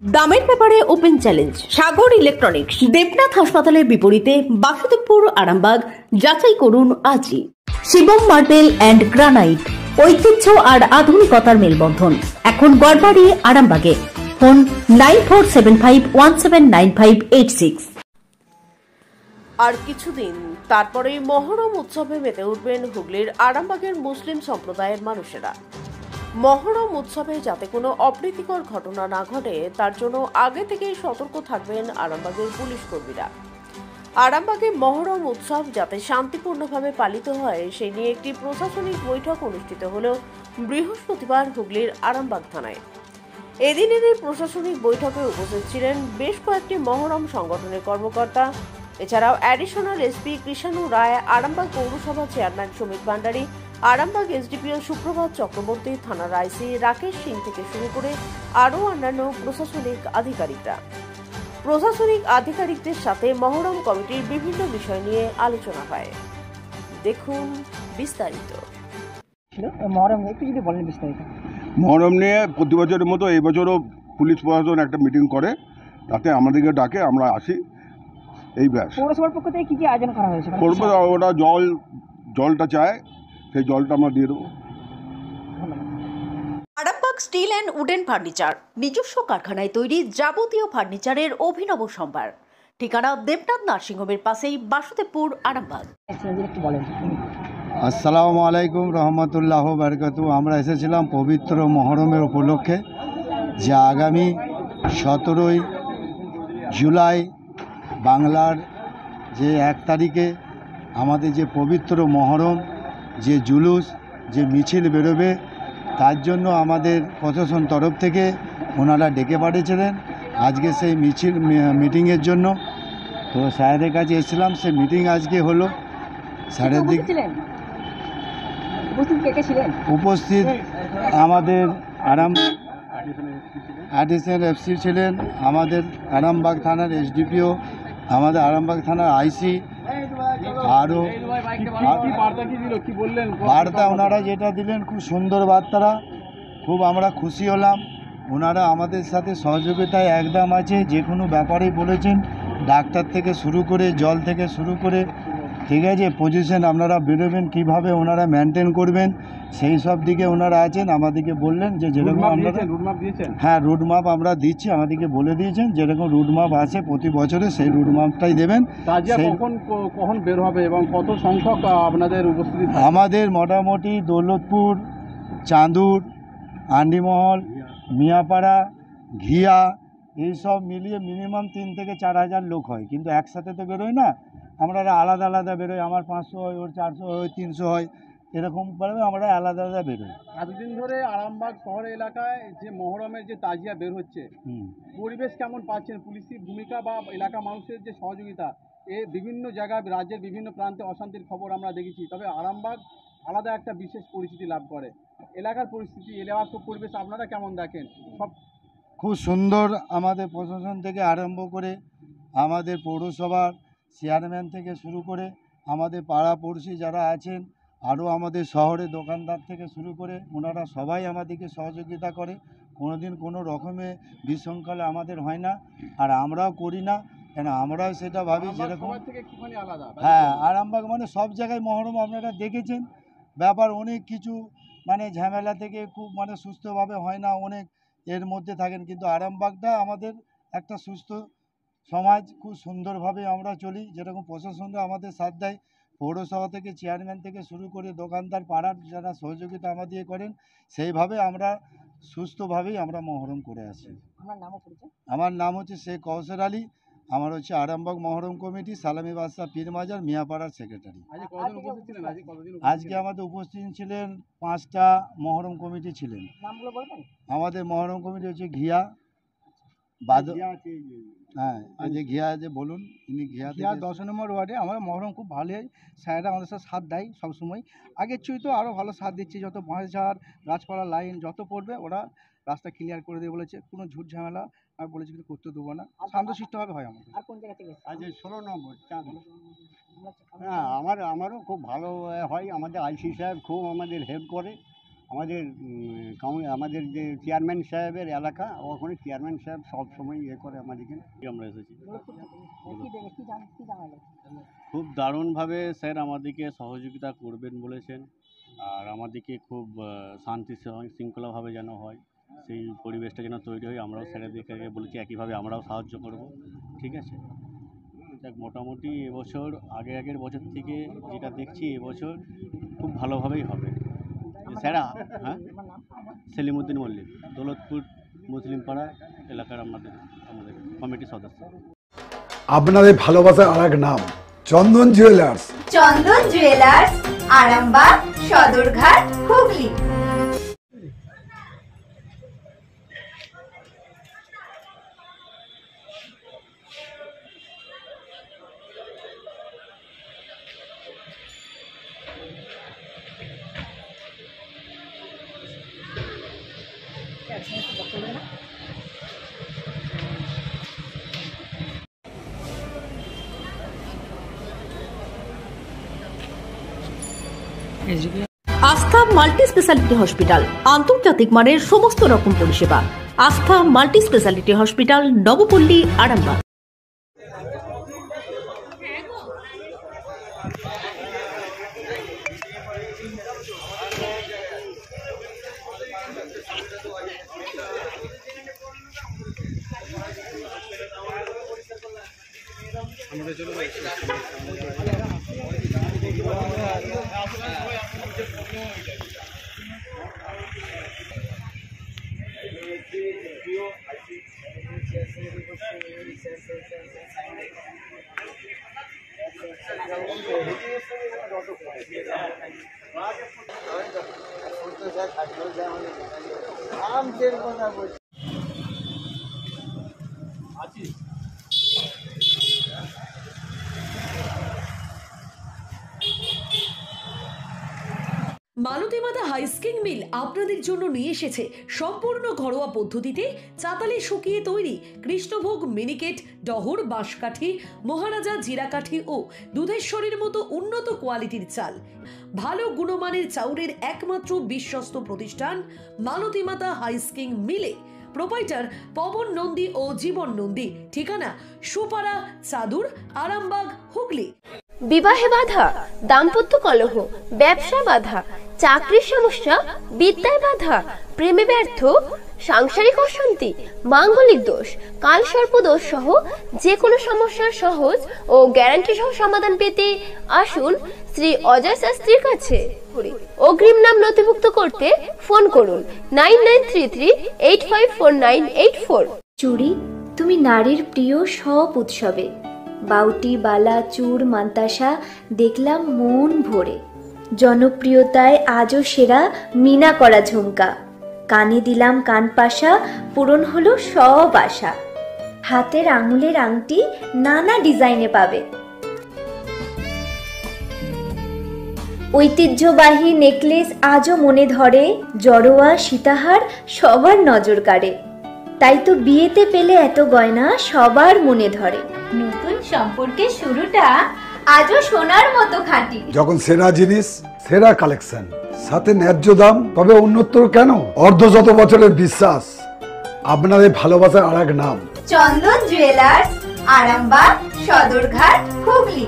দামের ব্যাপারে open challenge সাগর electronics. Debnath হাসপাতালের বিপরীতে বাসুদেবপুর, আরামবাগ। যাচাই করুন আজই। শিবম মার্বেল অ্যান্ড গ্রানাইট, ঐতিহ্য আর আধুনিকতার মেলবন্ধন। এখন গড়বাড়ি, আরামবাগে। ফোন 9475179586। আর কিছুদিন তারপরেই মহরম উৎসবে মেতে উঠবেন হুগলির আরামবাগের মুসলিম সম্প্রদায়ের মানুষেরা। মহরম উৎসবে যাতে কোনো অপ্রীতিকর ঘটনা না ঘটে তার জন্য আগে থেকেই সতর্ক থাকবেন আরামবাগের পুলিশ কর্মীরা। আরামবাগে মহরম উৎসব যাতে শান্তিপূর্ণভাবে পালিত হয় সেই নিয়ে একটি প্রশাসনিক বৈঠক অনুষ্ঠিত হল বৃহস্পতিবার হুগলির আরামবাগ থানায়। এদিনের এই প্রশাসনিক বৈঠকে উপস্থিত ছিলেন বেশ কয়েকটি মহরম সংগঠনের কর্মকর্তা। এছাড়াও অ্যাডিশনাল এসপি কৃষাণু রায়, আরামবাগ পৌরসভা চেয়ারম্যান সুমিত ভান্ডারী, আরামবাগ এসডিপিও সুপ্রভাত চক্রবর্তী, থানার আইসি রাকেশ সিং থেকে শুরু করে আরও অন্যান্য প্রশাসনিক আধিকারিকদের সাথে মহরম কমিটির বিভিন্ন বিষয় নিয়ে আলোচনা হয়। দেখুন বিস্তারিত। মহরম নিয়ে প্রতি বছরের মতো এই বছরও পুলিশ প্রশাসন একটা মিটিং করে, তাতে আমাদেরকে ডাকে, আমরা আসি। এই ব্যাস। পৌরসভার পক্ষ থেকে কি আয়োজন করা হয়েছে? ওটা জলটা চায়, সেই জলটা আমরা দিয়ে দেবো। Arambagh steel and wooden furniture, নিজস্ব কারখানায় তৈরি যাবতীয় ফার্নিচারের অভিনব সম্ভার। ঠিকানা দেবনাথ নার্সিংহোমের পাশেই, বাসুদেবপুর, আরামবাগ। আসসালামু আলাইকুম রহমতুল্লাহ বারকাতু। আমরা এসেছিলাম পবিত্র মহরমের উপলক্ষে, যে আগামী 17ই জুলাই বাংলার যে 1 তারিখে আমাদের যে পবিত্র মহরম, যে জুলুস, যে মিছিল বেরোবে, তার জন্য আমাদের প্রশাসন তরফ থেকে ওনারা ডেকে পাঠিয়েছিলেন আজকে সেই মিটিংয়ের জন্য। তো স্যারের কাছে এসেছিলাম, সে মিটিং আজকে হলো। স্যারের দিক উপস্থিত আমাদের অ্যাডিশনাল এসপি ছিলেন, আমাদের আরামবাগ থানার এসডিপিও, আমাদের আরামবাগ থানার আইসি, আরও বার্তা ওনারা যেটা দিলেন খুব সুন্দর বার্তারা, খুব আমরা খুশি হলাম। ওনারা আমাদের সাথে সহযোগিতায় একদম আছে, যে কোনো ব্যাপারেই বলেছেন, ডাক্তার থেকে শুরু করে জল থেকে শুরু করে, ঠিক আছে, পজিশন আপনারা বেরোবেন কীভাবে ওনারা মেনটেন করবেন সেই সব দিকে ওনারা আছেন। আমাদেরকে বললেন যে যেরকম হ্যাঁ রুটম্যাপ আমরা দিচ্ছি, আমাদেরকে বলে দিয়েছেন যেরকম রুটম্যাপ আছে প্রতি বছরে সেই রুটম্যাপটাই দেবেন। কখন বের হবে এবং কত সংখ্যক আপনাদের উপস্থিতি? আমাদের মোটামুটি দৌলতপুর, চাঁদুর, আন্ডিমহল, মিয়াপাড়া, ঘিয়া, এইসব মিলিয়ে মিনিমাম 3 থেকে 4 হাজার লোক হয়, কিন্তু একসাথে তো বেরোয় না, আমরা আলাদা আলাদা বেরোই। আমার 500 হয়, ওর 400 হয়, 300 হয়, এরকমভাবে আমরা আলাদা আলাদা বেরোই। এতদিন ধরে আরামবাগ শহর এলাকায় যে মহরমের যে তাজিয়া বের হচ্ছে, পরিবেশ কেমন পাচ্ছেন? পুলিশি ভূমিকা বা এলাকা মানুষের যে সহযোগিতা, বিভিন্ন জায়গায় রাজ্যের বিভিন্ন প্রান্তে অশান্তির খবর আমরা দেখেছি, তবে আরামবাগ আলাদা একটা বিশেষ পরিস্থিতি লাভ করে। এলাকার পরিস্থিতি, এলাকার পরিবেশ আপনারা কেমন দেখেন? সব খুব সুন্দর। আমাদের প্রশাসন থেকে আরম্ভ করে আমাদের পৌরসভার চেয়ারম্যান থেকে শুরু করে আমাদের পাড়া পড়শি যারা আছেন, আরও আমাদের শহরে দোকানদার থেকে শুরু করে, ওনারা সবাই আমাদেরকে সহযোগিতা করে। কোনোদিন কোনো রকমে বিশৃঙ্খলা আমাদের হয় না, আর আমরাও করি না, কেন আমরাও সেটা ভাবি যেরকম। হ্যাঁ, আরামবাগ মানে সব জায়গায় মহরম আপনারা দেখেছেন, ব্যাপার অনেক কিছু মানে ঝামেলা থেকে খুব মানে সুস্থভাবে হয় না, অনেক এর মধ্যে থাকেন, কিন্তু আরামবাগটা আমাদের একটা সুস্থ সমাজ, খুব সুন্দরভাবে আমরা চলি। যেরকম প্রশাসনরা আমাদের সাথ দেয়, পৌরসভা থেকে চেয়ারম্যান থেকে শুরু করে দোকানদার, পাড়ার যারা সহযোগিতা আমাদের করেন, সেইভাবে আমরা সুস্থভাবেই আমরা মহরম করে আসি। আমার নাম হচ্ছে শেখ কৌশর আলী, আমার হচ্ছে আরামবাগ মহরম কমিটি সালামি বাদশা পীর মাজার মিয়াপাড়ার সেক্রেটারি। আজকে আমাদের উপস্থিত ছিলেন 5টা মহরম কমিটি ছিলেন। আমাদের মহরম কমিটি হচ্ছে ঘিয়া, হ্যাঁ এই যে ঘিয়া আছে, বলুন। ইনি ঘিয়া 10 নম্বর ওয়ার্ডে। আমরা মহরম খুব ভালো হয়, স্যাররা আমাদের সাথে সাথ দেয় সবসময়। আগের চেয়ে তো আরও ভালো সাথ দিচ্ছে, যত বাঁশঝাড় গাছপালা লাইন যত পড়বে ওরা রাস্তা ক্লিয়ার করে দিয়ে বলেছে, কোনো ঝুট ঝামেলা আমি বলেছি কিন্তু করতে দেবো না, শান্তশিষ্টভাবে হয় আমাদের। আর কোন জায়গা থেকে? আজ 16 নম্বর চাঁদ। হ্যাঁ, আমারও খুব ভালো হয়। আমাদের আইসি সাহেব খুব আমাদের হেল্প করে, আমাদের যে চেয়ারম্যান সাহেবের এলাকা, ওখানে চেয়ারম্যান সাহেব সব সময় করে আমাদেরকে। আমরা এসেছি, খুব দারুণভাবে স্যার আমাদেরকে সহযোগিতা করবেন বলেছেন, আর আমাদেরকে খুব শান্তি শৃঙ্খলাভাবে যেন হয়, সেই পরিবেশটা যেন তৈরি হয়, আমরাও স্যারেদেরকে বলেছি একইভাবে আমরাও সাহায্য করব। ঠিক আছে, দেখ মোটামুটি এবছর আগের বছর থেকে যেটা দেখছি এবছর খুব ভালোভাবেই হবে। স্যার, হ্যাঁ, সেলিমউদ্দিন মল্লিক, দৌলতপুর মুসলিম পাড়া এলাকার আমাদের কমিটির সদস্য। আপনাদের ভালোবাসার আরেক নাম চন্দন জুয়েলার্স। চন্দন জুয়েলার্স, আরামবাগ, সদরঘাট, হুগলি। আস্থা মাল্টি স্পেশালিটি হসপিটাল, আন্তর্জাতিক মানের সমস্ত রকম পরিষেবা। Astha multi speciality hospital, Nabapally, Arambagh. মালতীমাতা হাইস্কিং মিল আপনাদের জন্য নিয়ে এসেছে সম্পূর্ণ ঘরোয়া পদ্ধতিতে চাতালে শুকিয়ে তৈরি কৃষ্ণভোগ মিনিকেট, ডহর, বাঁশকাঠি, মহারাজা জিরাকাঠি ও দুধেশ্বরীর মতো উন্নত কোয়ালিটির চাল। ভালো গুণমানের চাউলের একমাত্র বিশ্বস্ত প্রতিষ্ঠান মালতীমাতা হাইস্কিং মিলে। প্রোপাইটার পবন নন্দী ও জীবন নন্দী। ঠিকানা সুপারা, চাদুর, আরামবাগ, হুগলি। বিবাহে বাধা, দাম্পত্য কলহ, ব্যবসা বাধা, চাকরির সমস্যা, বিদ্যায় বাধা, প্রেমে ব্যর্থ, সাংসারিক অশান্তি, মাঙ্গলিক দোষ, কালসর্প দোষ সহ যে কোনো সমস্যার সহজ ও গ্যারান্টি সহ সমাধান পেতে আসুন শ্রী অজয় শাস্ত্রীর কাছে। অগ্রিম নাম নথিভুক্ত করতে ফোন করুন 9933854984। চুড়ি, তুমি নারীর প্রিয় সব উৎসবে। বাউটি, বালা, চূড়, মান্তাসা দেখলাম মন ভরে। জনপ্রিয়তায় আজও সেরা মিনা করা ঝুমকা। কানে দিলাম কানপাশা, পূরণ হলো সব আশা। হাতের আঙুলের আংটি নানা ডিজাইনে পাবে। ঐতিহ্যবাহী নেকলেস আজও মনে ধরে। জড়োয়া, সীতাহার সবার নজর কাড়ে। তাই তো বিয়েতে পেলে এত গয়না সবার মনে ধরে। নতুন সম্পর্কের শুরুটা আজও সোনার মতো খাঁটি। যখন সেরা জিনিস, সেরা কালেকশন, সাথে ন্যায্য দাম, তবে উন্নতর কেন? অর্ধশত বছরের বিশ্বাস। আপনাদের ভালোবাসার আরেক নাম চন্দন জুয়েলার্স, আরামবাগ, সদরঘাট, হুগলি।